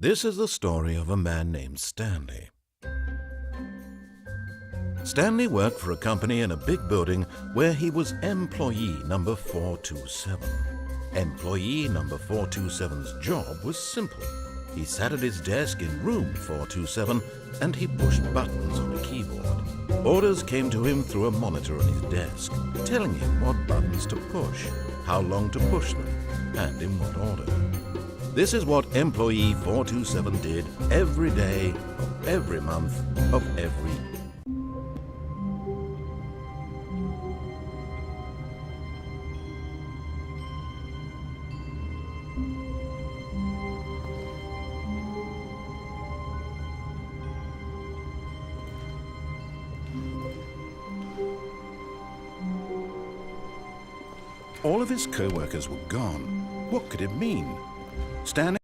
This is the story of a man named Stanley. Stanley worked for a company in a big building where he was employee number 427. Employee number 427's job was simple. He sat at his desk in room 427 and he pushed buttons on a keyboard. Orders came to him through a monitor on his desk, telling him what buttons to push, how long to push them, and in what order. This is what employee 427 did every day of every month of every year. All of his co-workers were gone. What could it mean? Stanley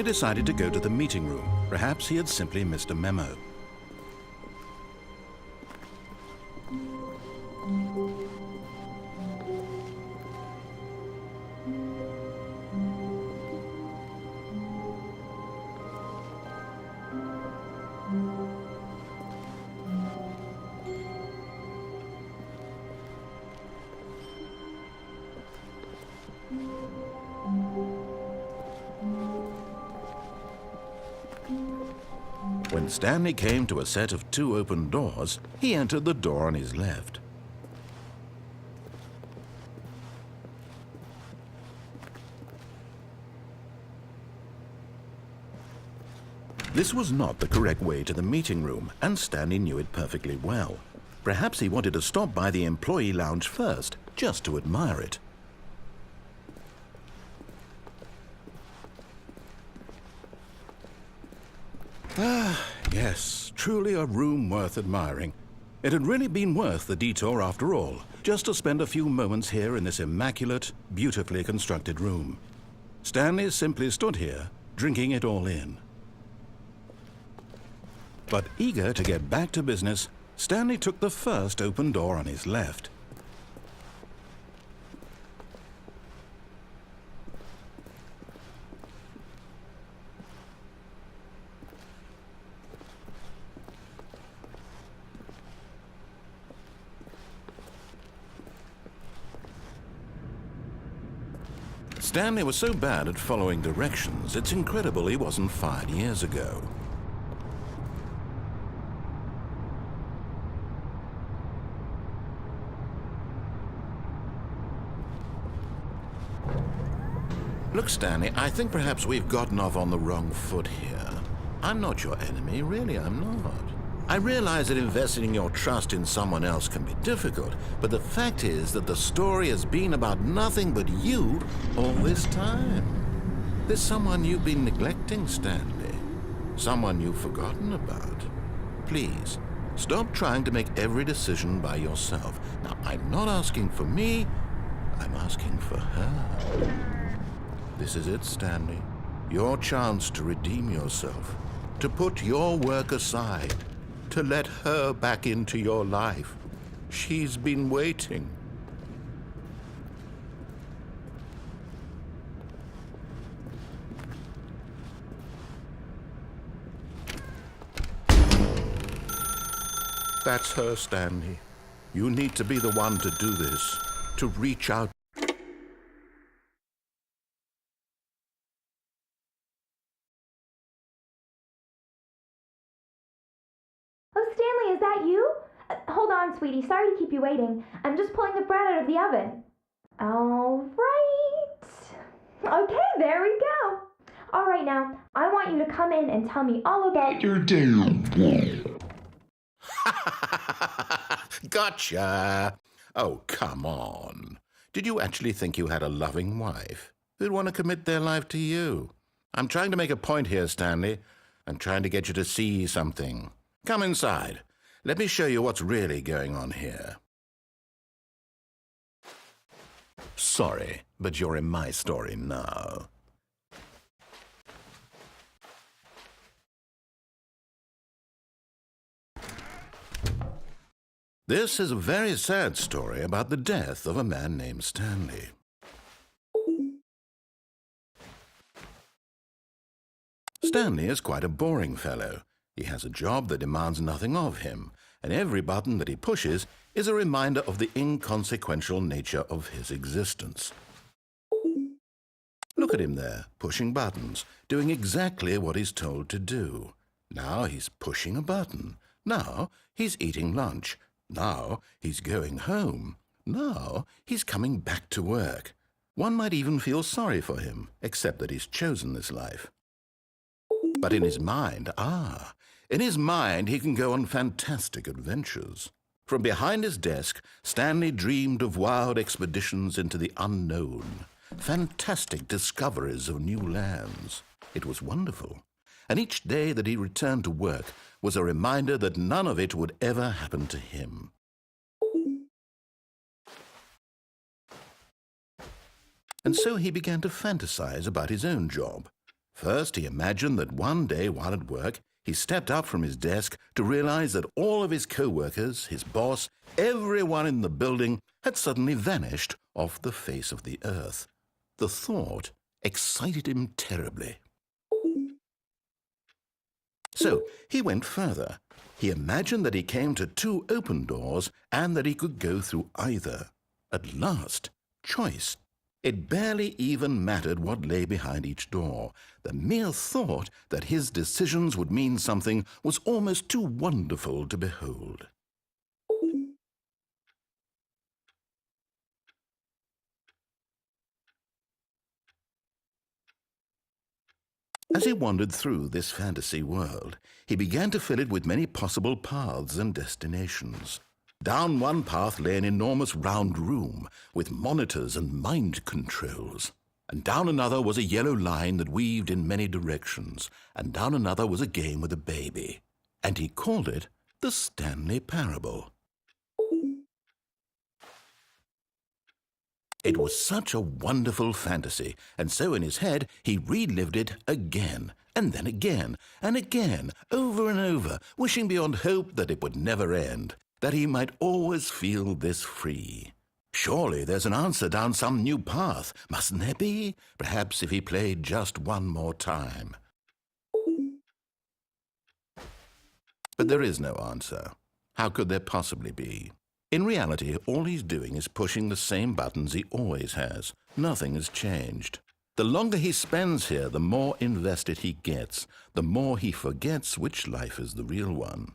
decided to go to the meeting room. Perhaps he had simply missed a memo. When Stanley came to a set of 2 open doors, he entered the door on his left. This was not the correct way to the meeting room, and Stanley knew it perfectly well. Perhaps he wanted to stop by the employee lounge first, just to admire it. Yes, truly a room worth admiring. It had really been worth the detour after all, just to spend a few moments here in this immaculate, beautifully constructed room. Stanley simply stood here, drinking it all in. But eager to get back to business, Stanley took the first open door on his left. Stanley was so bad at following directions, it's incredible he wasn't fired years ago. Look, Stanley, I think perhaps we've gotten off on the wrong foot here. I'm not your enemy, really, I'm not. I realize that investing your trust in someone else can be difficult, but the fact is that the story has been about nothing but you all this time. There's someone you've been neglecting, Stanley. Someone you've forgotten about. Please, stop trying to make every decision by yourself. Now, I'm not asking for me, I'm asking for her. This is it, Stanley. Your chance to redeem yourself, to put your work aside, to let her back into your life. She's been waiting. That's her, Stanley. You need to be the one to do this, to reach out. Oh, Stanley, is that you? Hold on, sweetie. Sorry to keep you waiting. I'm just pulling the bread out of the oven. All right. Okay, there we go. All right, now, I want you to come in and tell me all about your day. Gotcha. Oh, come on. Did you actually think you had a loving wife who'd want to commit their life to you? I'm trying to make a point here, Stanley. I'm trying to get you to see something. Come inside. Let me show you what's really going on here. Sorry, but you're in my story now. This is a very sad story about the death of a man named Stanley. Stanley is quite a boring fellow. He has a job that demands nothing of him, and every button that he pushes is a reminder of the inconsequential nature of his existence. Look at him there, pushing buttons, doing exactly what he's told to do. Now he's pushing a button. Now he's eating lunch. Now he's going home. Now he's coming back to work. One might even feel sorry for him, except that he's chosen this life. But in his mind, he can go on fantastic adventures. From behind his desk, Stanley dreamed of wild expeditions into the unknown, fantastic discoveries of new lands. It was wonderful. And each day that he returned to work was a reminder that none of it would ever happen to him. And so he began to fantasize about his own job. First, he imagined that one day while at work, he stepped up from his desk to realize that all of his co-workers, his boss, everyone in the building had suddenly vanished off the face of the earth. The thought excited him terribly. So he went further. He imagined that he came to 2 open doors and that he could go through either. At last, choice. It barely even mattered what lay behind each door. The mere thought that his decisions would mean something was almost too wonderful to behold. As he wandered through this fantasy world, he began to fill it with many possible paths and destinations. Down one path lay an enormous round room with monitors and mind controls. And down another was a yellow line that weaved in many directions. And down another was a game with a baby. And he called it the Stanley Parable. It was such a wonderful fantasy, and so in his head he relived it again, and then again, and again, over and over, wishing beyond hope that it would never end, that he might always feel this free. Surely there's an answer down some new path, mustn't there be? Perhaps if he played just one more time. But there is no answer. How could there possibly be? In reality, all he's doing is pushing the same buttons he always has. Nothing has changed. The longer he spends here, the more invested he gets, the more he forgets which life is the real one.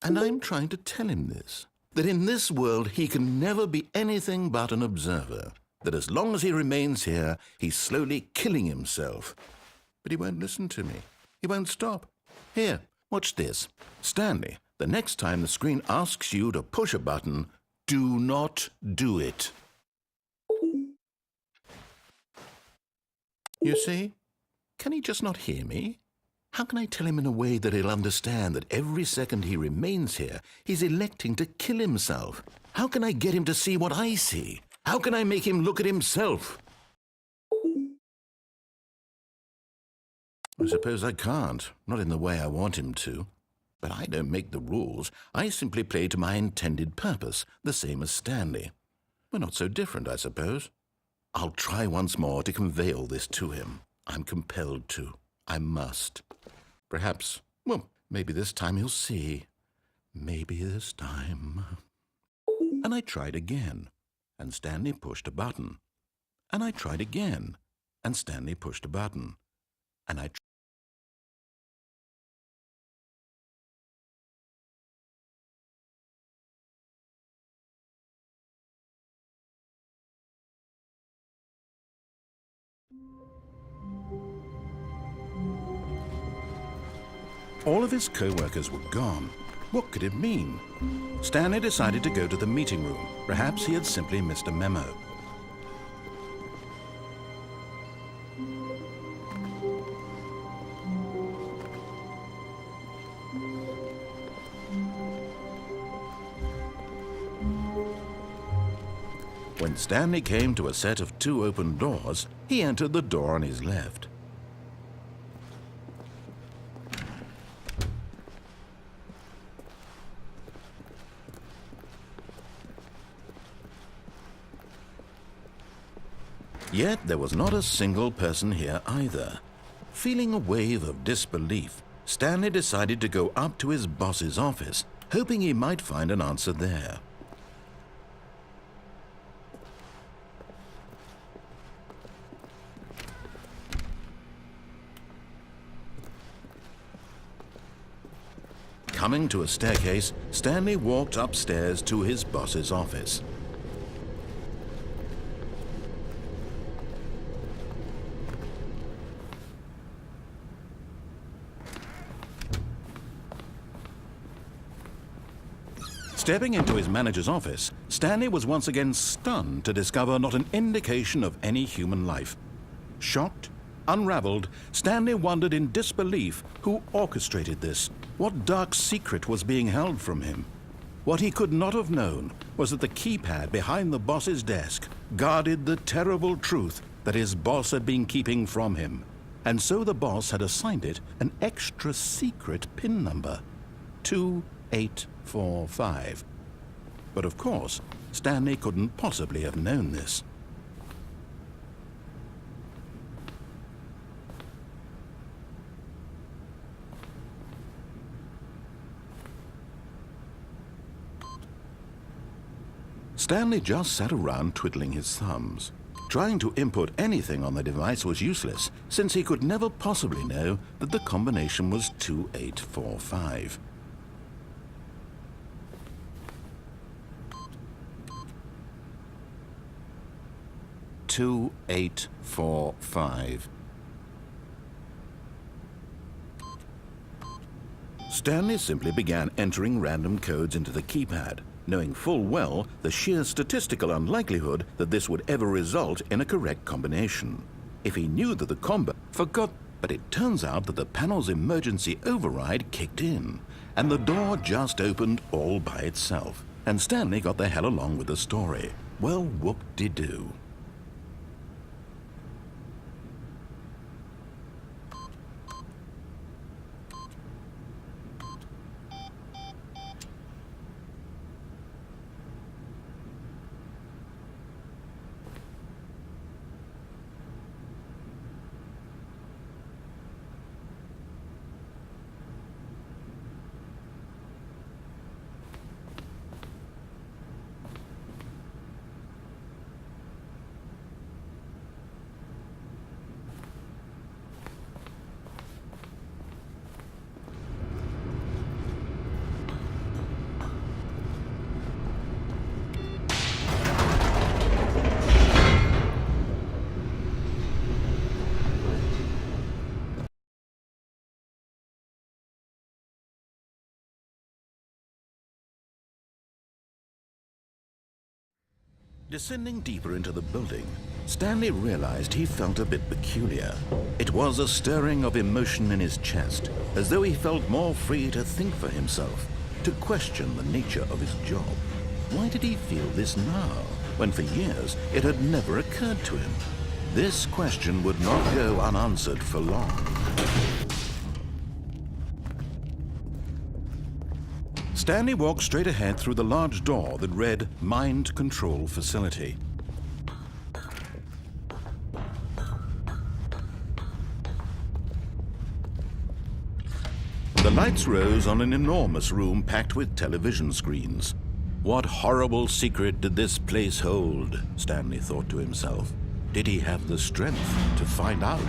And I'm trying to tell him this, that in this world he can never be anything but an observer, that as long as he remains here, he's slowly killing himself. But he won't listen to me. He won't stop. Here. Watch this. Stanley, the next time the screen asks you to push a button, do not do it. You see? Can he just not hear me? How can I tell him in a way that he'll understand that every second he remains here, he's electing to kill himself? How can I get him to see what I see? How can I make him look at himself? I suppose I can't, not in the way I want him to. But I don't make the rules. I simply play to my intended purpose, the same as Stanley. We're not so different, I suppose. I'll try once more to convey all this to him. I'm compelled to. I must. Perhaps, maybe this time he'll see. Maybe this time. And I tried again, and Stanley pushed a button. And I tried again, and Stanley pushed a button. And I All of his co-workers were gone. What could it mean? Stanley decided to go to the meeting room. Perhaps he had simply missed a memo. When Stanley came to a set of 2 open doors, he entered the door on his left. Yet there was not a single person here either. Feeling a wave of disbelief, Stanley decided to go up to his boss's office, hoping he might find an answer there. Coming to a staircase, Stanley walked upstairs to his boss's office. Stepping into his manager's office, Stanley was once again stunned to discover not an indication of any human life. Shocked, unraveled, Stanley wondered in disbelief who orchestrated this. What dark secret was being held from him? What he could not have known was that the keypad behind the boss's desk guarded the terrible truth that his boss had been keeping from him. And so the boss had assigned it an extra secret PIN number, 2845. But of course, Stanley couldn't possibly have known this. Stanley just sat around twiddling his thumbs. Trying to input anything on the device was useless, since he could never possibly know that the combination was 2845. Stanley simply began entering random codes into the keypad, knowing full well the sheer statistical unlikelihood that this would ever result in a correct combination. If he knew that the combo forgot, but it turns out that the panel's emergency override kicked in, and the door just opened all by itself, and Stanley got the hell along with the story. Well, whoop-de-doo. Descending deeper into the building, Stanley realized he felt a bit peculiar. It was a stirring of emotion in his chest, as though he felt more free to think for himself, to question the nature of his job. Why did he feel this now, when for years it had never occurred to him? This question would not go unanswered for long. Stanley walked straight ahead through the large door that read Mind Control Facility. The lights rose on an enormous room packed with television screens. What horrible secret did this place hold? Stanley thought to himself. Did he have the strength to find out?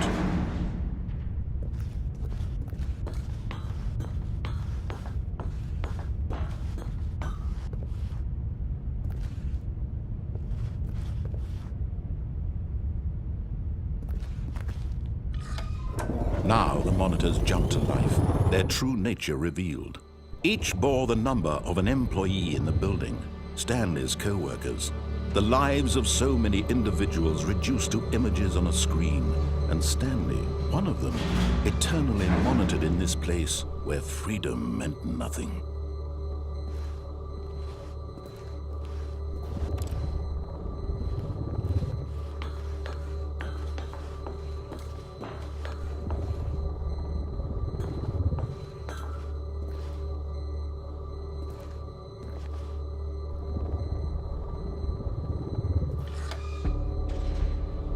Now the monitors jumped to life, their true nature revealed. Each bore the number of an employee in the building, Stanley's co-workers. The lives of so many individuals reduced to images on a screen, and Stanley, one of them, eternally monitored in this place where freedom meant nothing.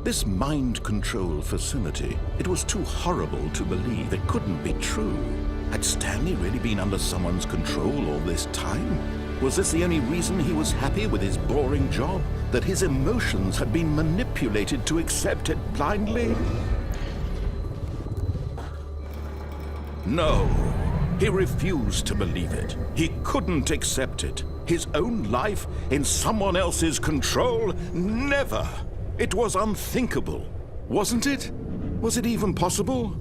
This mind control facility, it was too horrible to believe. It couldn't be true. Had Stanley really been under someone's control all this time? Was this the only reason he was happy with his boring job? That his emotions had been manipulated to accept it blindly? No, he refused to believe it. He couldn't accept it. His own life in someone else's control? Never! It was unthinkable, wasn't it? Was it even possible?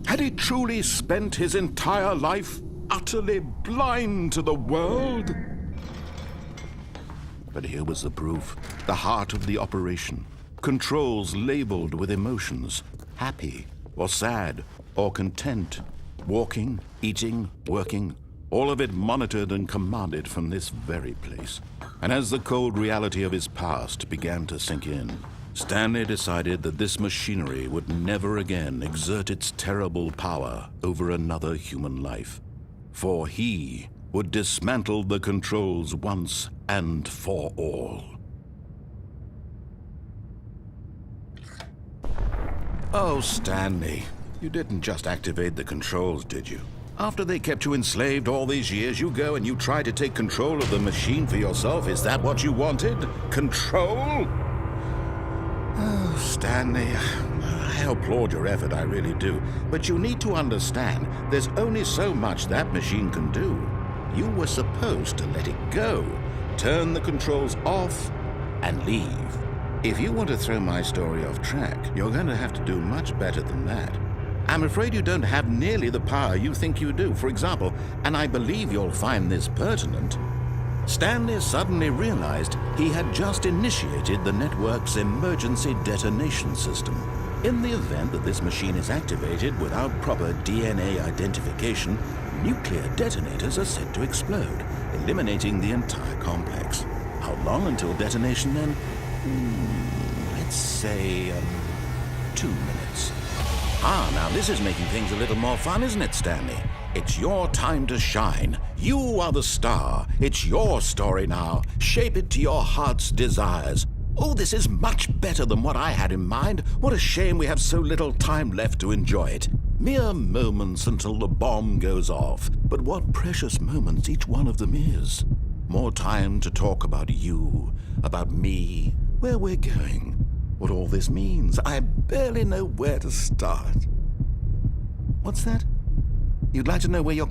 Had he truly spent his entire life utterly blind to the world? But here was the proof, the heart of the operation. Controls labeled with emotions, happy or sad or content, walking, eating, working, all of it monitored and commanded from this very place. And as the cold reality of his past began to sink in, Stanley decided that this machinery would never again exert its terrible power over another human life, for he would dismantle the controls once and for all. Oh, Stanley, you didn't just activate the controls, did you? After they kept you enslaved all these years, you go and you try to take control of the machine for yourself. Is that what you wanted? Control? Oh, Stanley, I applaud your effort, I really do. But you need to understand, there's only so much that machine can do. You were supposed to let it go, turn the controls off, and leave. If you want to throw my story off track, you're going to have to do much better than that. I'm afraid you don't have nearly the power you think you do. For example, and I believe you'll find this pertinent, Stanley suddenly realized he had just initiated the network's emergency detonation system. In the event that this machine is activated without proper DNA identification, nuclear detonators are set to explode, eliminating the entire complex. How long until detonation then? Let's say 2 minutes. Now this is making things a little more fun, isn't it, Stanley? It's your time to shine. You are the star. It's your story now. Shape it to your heart's desires. Oh, this is much better than what I had in mind. What a shame we have so little time left to enjoy it. Mere moments until the bomb goes off. But what precious moments each one of them is. More time to talk about you, about me, where we're going, what all this means. I barely know where to start. What's that? You'd like to know where your